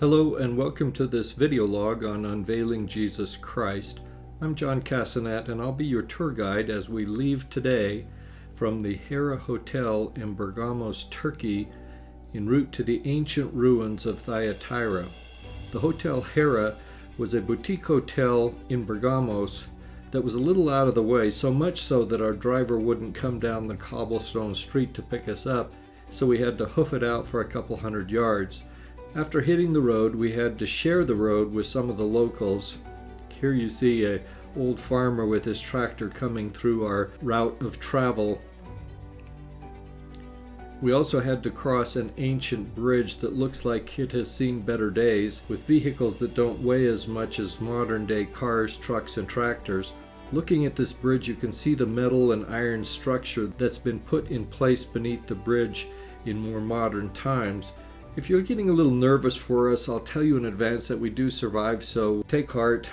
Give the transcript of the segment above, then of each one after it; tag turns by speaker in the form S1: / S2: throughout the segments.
S1: Hello and welcome to this video log on Unveiling Jesus Christ. I'm John Cassanet and I'll be your tour guide as we leave today from the Hera Hotel in Bergamos, Turkey, en route to the ancient ruins of Thyatira. The Hotel Hera was a boutique hotel in Bergamos that was a little out of the way, so much so that our driver wouldn't come down the cobblestone street to pick us up, so we had to hoof it out for a couple hundred yards. After hitting the road, we had to share the road with some of the locals. Here you see an old farmer with his tractor coming through our route of travel. We also had to cross an ancient bridge that looks like it has seen better days, with vehicles that don't weigh as much as modern day cars, trucks, and tractors. Looking at this bridge, you can see the metal and iron structure that's been put in place beneath the bridge in more modern times. If you're getting a little nervous for us, I'll tell you in advance that we do survive, so take heart.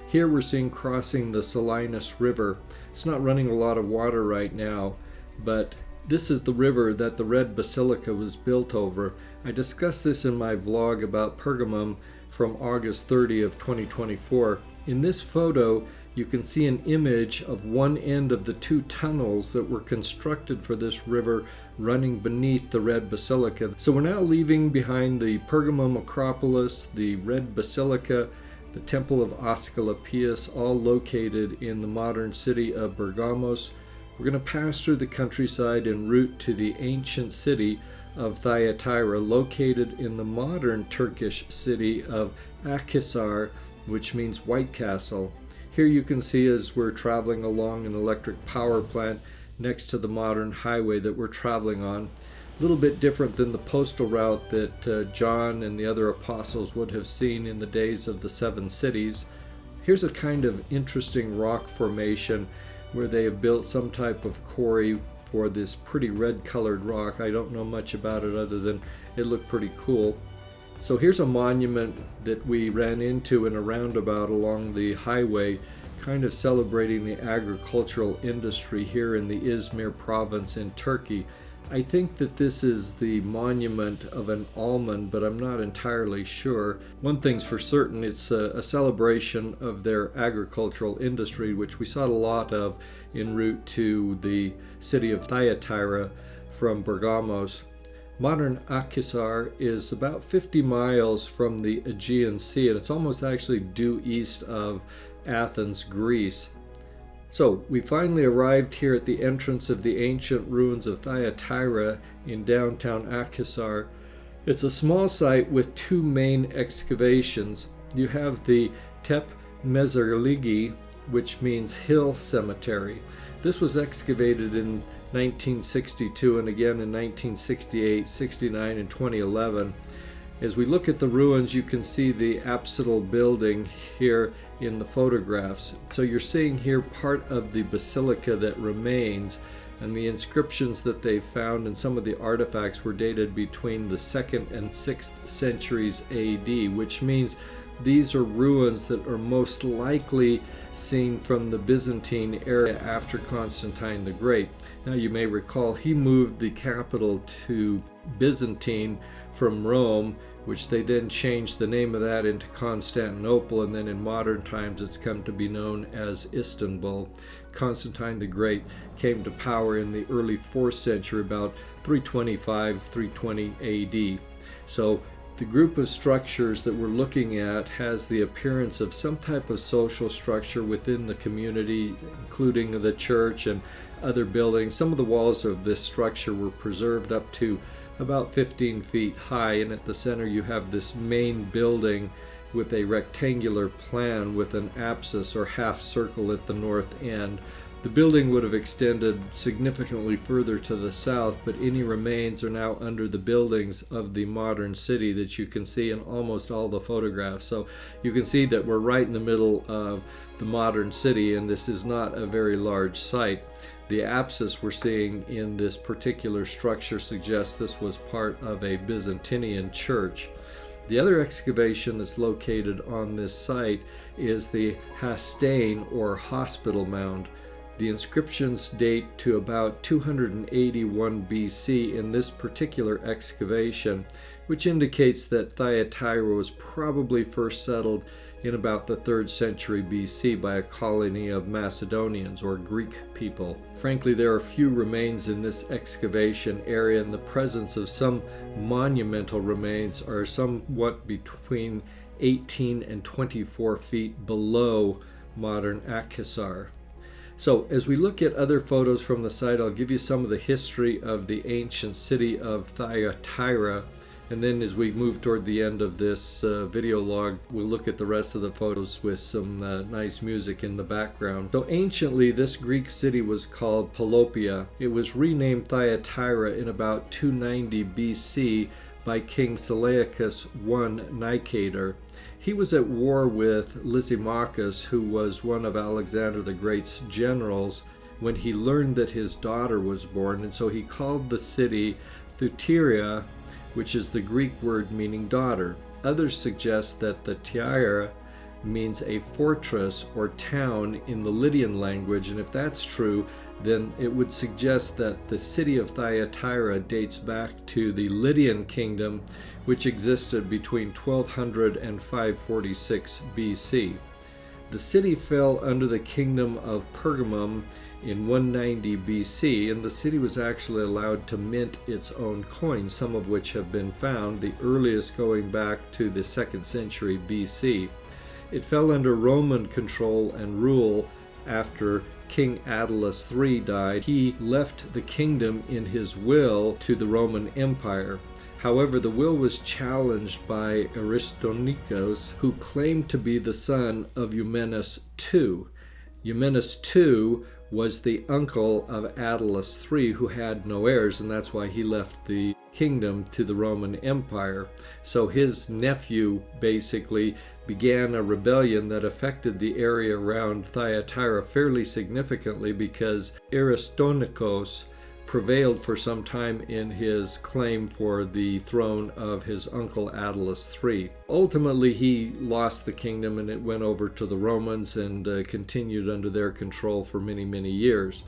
S1: Here we're seeing crossing the Salinas River. It's not running a lot of water right now, but this is the river that the Red Basilica was built over. I discussed this in my vlog about Pergamum from August 30 of 2024. In this photo, you can see an image of one end of the two tunnels that were constructed for this river running beneath the Red Basilica. So we're now leaving behind the Pergamum Acropolis, the Red Basilica, the Temple of Asclepius, all located in the modern city of Bergamos. We're going to pass through the countryside en route to the ancient city of Thyatira, located in the modern Turkish city of Akhisar, which means White Castle. Here you can see as we're traveling along an electric power plant next to the modern highway that we're traveling on. A little bit different than the postal route that John and the other apostles would have seen in the days of the seven cities. Here's a kind of interesting rock formation where they have built some type of quarry for this pretty red colored rock. I don't know much about it other than it looked pretty cool. So here's a monument that we ran into in a roundabout along the highway, kind of celebrating the agricultural industry here in the Izmir province in Turkey. I think that this is the monument of an almond, but I'm not entirely sure. One thing's for certain, it's a celebration of their agricultural industry, which we saw a lot of en route to the city of Thyatira from Bergamos. Modern Akhisar is about 50 miles from the Aegean Sea, and it's almost actually due east of Athens, Greece. So we finally arrived here at the entrance of the ancient ruins of Thyatira in downtown Akhisar. It's a small site with two main excavations. You have the Tep Mezarligi, which means hill cemetery. This was excavated in 1962 and again in 1968, 69, and 2011. As we look at the ruins, you can see the apsidal building here in the photographs. So you're seeing here part of the basilica that remains, and the inscriptions that they found and some of the artifacts were dated between the 2nd and 6th centuries AD, which means these are ruins that are most likely seen from the Byzantine era after Constantine the Great. Now you may recall he moved the capital to Byzantine from Rome, which they then changed the name of that into Constantinople, and then in modern times it's come to be known as Istanbul. Constantine the Great came to power in the early 4th century, about 325, 320 AD. So the group of structures that we're looking at has the appearance of some type of social structure within the community, including the church and other buildings. Some of the walls of this structure were preserved up to about 15 feet high, and at the center you have this main building with a rectangular plan with an apsis or half circle at the north end. The building would have extended significantly further to the south, but any remains are now under the buildings of the modern city that you can see in almost all the photographs. So you can see that we're right in the middle of the modern city, and this is not a very large site. The apsis we're seeing in this particular structure suggests this was part of a Byzantine church. The other excavation that's located on this site is the Hastane or hospital mound. The inscriptions date to about 281 BC in this particular excavation, which indicates that Thyatira was probably first settled in about the 3rd century BC by a colony of Macedonians or Greek people. Frankly, there are few remains in this excavation area, and the presence of some monumental remains are somewhat between 18 and 24 feet below modern Akhisar. So as we look at other photos from the site, I'll give you some of the history of the ancient city of Thyatira. And then as we move toward the end of this video log, we'll look at the rest of the photos with some nice music in the background. So anciently, this Greek city was called Pelopia. It was renamed Thyatira in about 290 BC by King Seleucus I Nicator. He was at war with Lysimachus, who was one of Alexander the Great's generals, when he learned that his daughter was born, and so he called the city Thyatira, which is the Greek word meaning daughter. Others suggest that the Thyatira means a fortress or town in the Lydian language, and if that's true, then it would suggest that the city of Thyatira dates back to the Lydian kingdom, which existed between 1200 and 546 BC. The city fell under the kingdom of Pergamum in 190 BC, and the city was actually allowed to mint its own coins, some of which have been found, the earliest going back to the 2nd century BC. It fell under Roman control and rule after King Attalus III died. He left the kingdom in his will to the Roman Empire. However, the will was challenged by Aristonicus, who claimed to be the son of Eumenes II. Eumenes II was the uncle of Attalus III, who had no heirs, and that's why he left the kingdom to the Roman Empire. So his nephew basically began a rebellion that affected the area around Thyatira fairly significantly, because Aristonicus prevailed for some time in his claim for the throne of his uncle Attalus III. Ultimately, he lost the kingdom and it went over to the Romans and continued under their control for many, many years.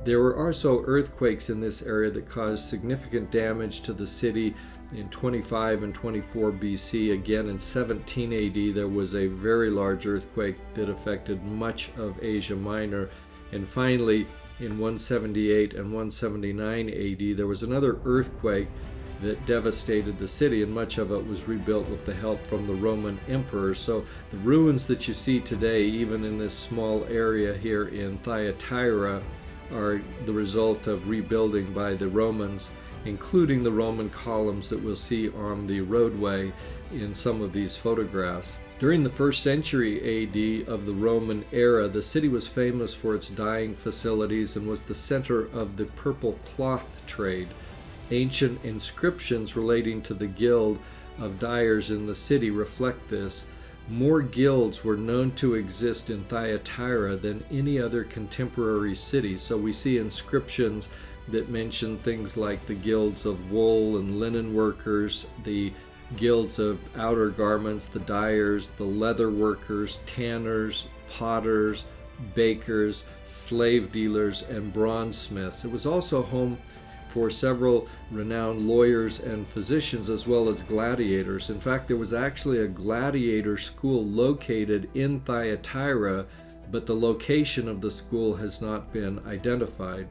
S1: There were also earthquakes in this area that caused significant damage to the city in 25 and 24 BC. Again, in 17 AD, there was a very large earthquake that affected much of Asia Minor. And finally, in 178 and 179 AD, there was another earthquake that devastated the city, and much of it was rebuilt with the help from the Roman emperors. So the ruins that you see today, even in this small area here in Thyatira, are the result of rebuilding by the Romans, including the Roman columns that we'll see on the roadway in some of these photographs. During the 1st century AD of the Roman era, the city was famous for its dyeing facilities and was the center of the purple cloth trade. Ancient inscriptions relating to the guild of dyers in the city reflect this. More guilds were known to exist in Thyatira than any other contemporary city. So we see inscriptions that mention things like the guilds of wool and linen workers, the guilds of outer garments, the dyers, the leather workers, tanners, potters, bakers, slave dealers, and bronzesmiths. It was also home for several renowned lawyers and physicians, as well as gladiators. In fact, there was actually a gladiator school located in Thyatira, but the location of the school has not been identified.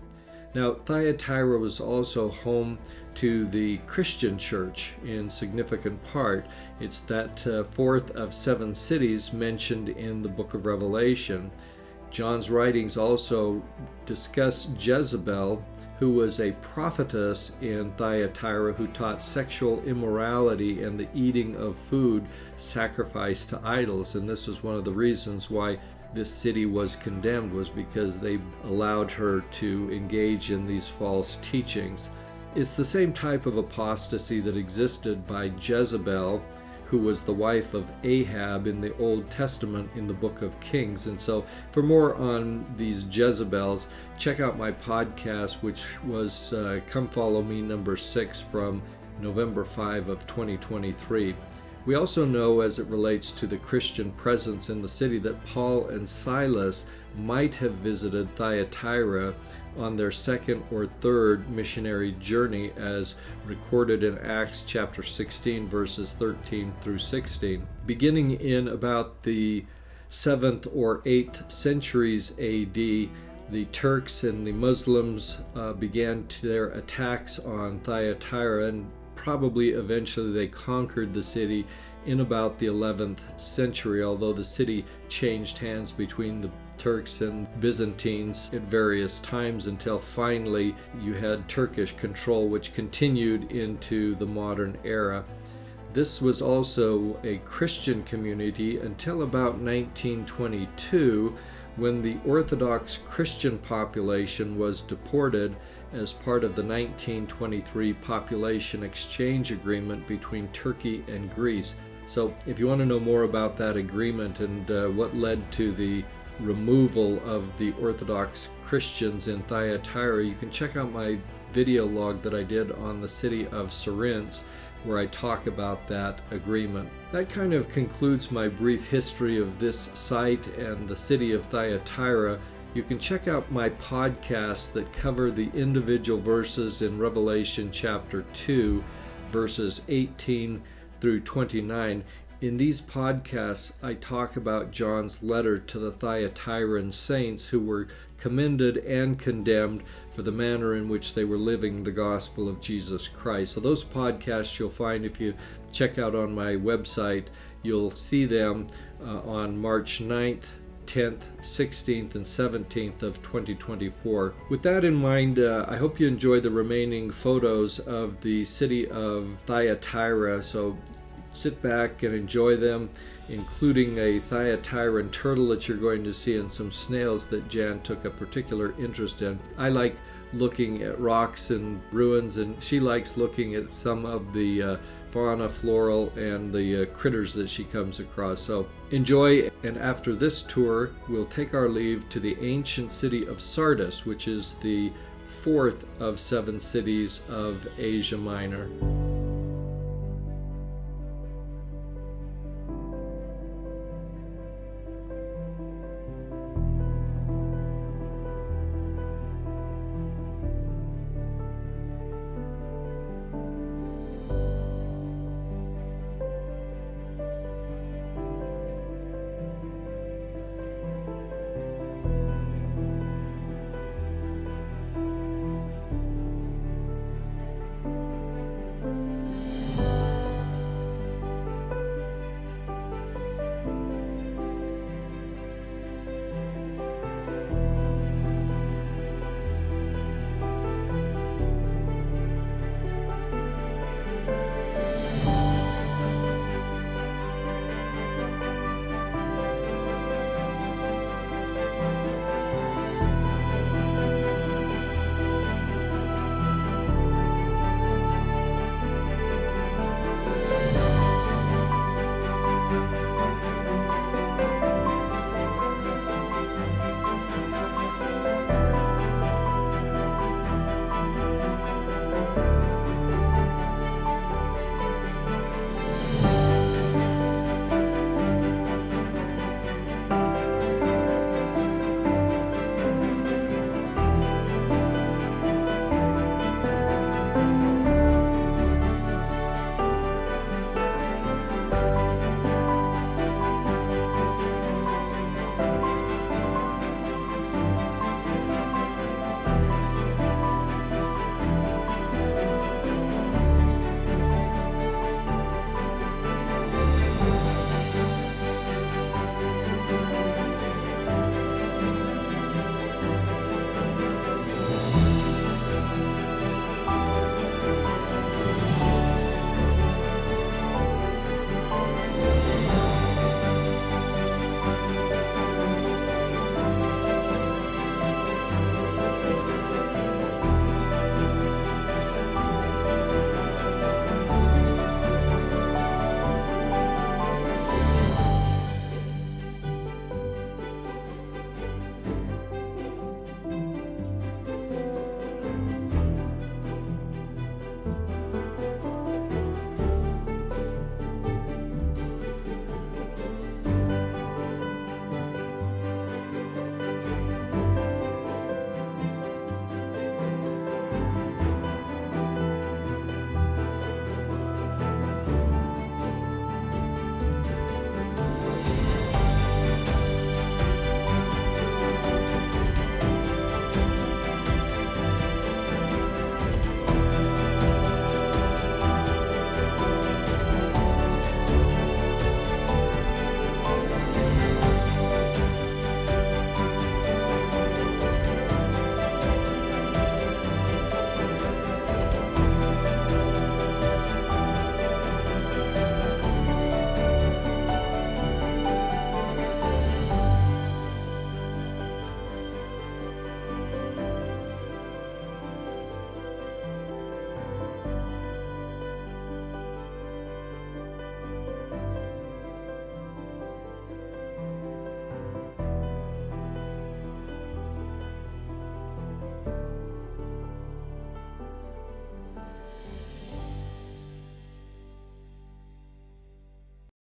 S1: Now, Thyatira was also home to the Christian church in significant part. It's that 4th of 7 cities mentioned in the book of Revelation. John's writings also discuss Jezebel, who was a prophetess in Thyatira who taught sexual immorality and the eating of food sacrificed to idols. And this was one of the reasons why this city was condemned, was because they allowed her to engage in these false teachings. It's the same type of apostasy that existed by Jezebel, who was the wife of Ahab in the Old Testament in the book of Kings. And so for more on these Jezebels, check out my podcast, which was Come Follow Me number 6 from November 5 of 2023. We also know, as it relates to the Christian presence in the city, that Paul and Silas might have visited Thyatira on their second or third missionary journey, as recorded in Acts chapter 16, verses 13 through 16. Beginning in about the 7th or 8th centuries AD, the Turks and the Muslims began their attacks on Thyatira, and probably eventually they conquered the city in about the 11th century, although the city changed hands between the Turks and Byzantines at various times until finally you had Turkish control, which continued into the modern era. This was also a Christian community until about 1922, when the Orthodox Christian population was deported as part of the 1923 population exchange agreement between Turkey and Greece. So if you want to know more about that agreement and what led to the removal of the Orthodox Christians in Thyatira, you can check out my video log that I did on the city of Serinth, where I talk about that agreement. That kind of concludes my brief history of this site and the city of Thyatira. You can check out my podcasts that cover the individual verses in Revelation chapter 2, verses 18 through 29. In these podcasts, I talk about John's letter to the Thyatiran saints who were commended and condemned for the manner in which they were living the gospel of Jesus Christ. So those podcasts you'll find if you check out on my website. You'll see them on March 9th, 10th, 16th, and 17th of 2024. With that in mind, I hope you enjoy the remaining photos of the city of Thyatira. So sit back and enjoy them, including a Thyatiran turtle that you're going to see and some snails that Jan took a particular interest in. I like looking at rocks and ruins, and she likes looking at some of the fauna, floral, and the critters that she comes across. So enjoy, and after this tour, we'll take our leave to the ancient city of Sardis, which is the fourth of 7 cities of Asia Minor.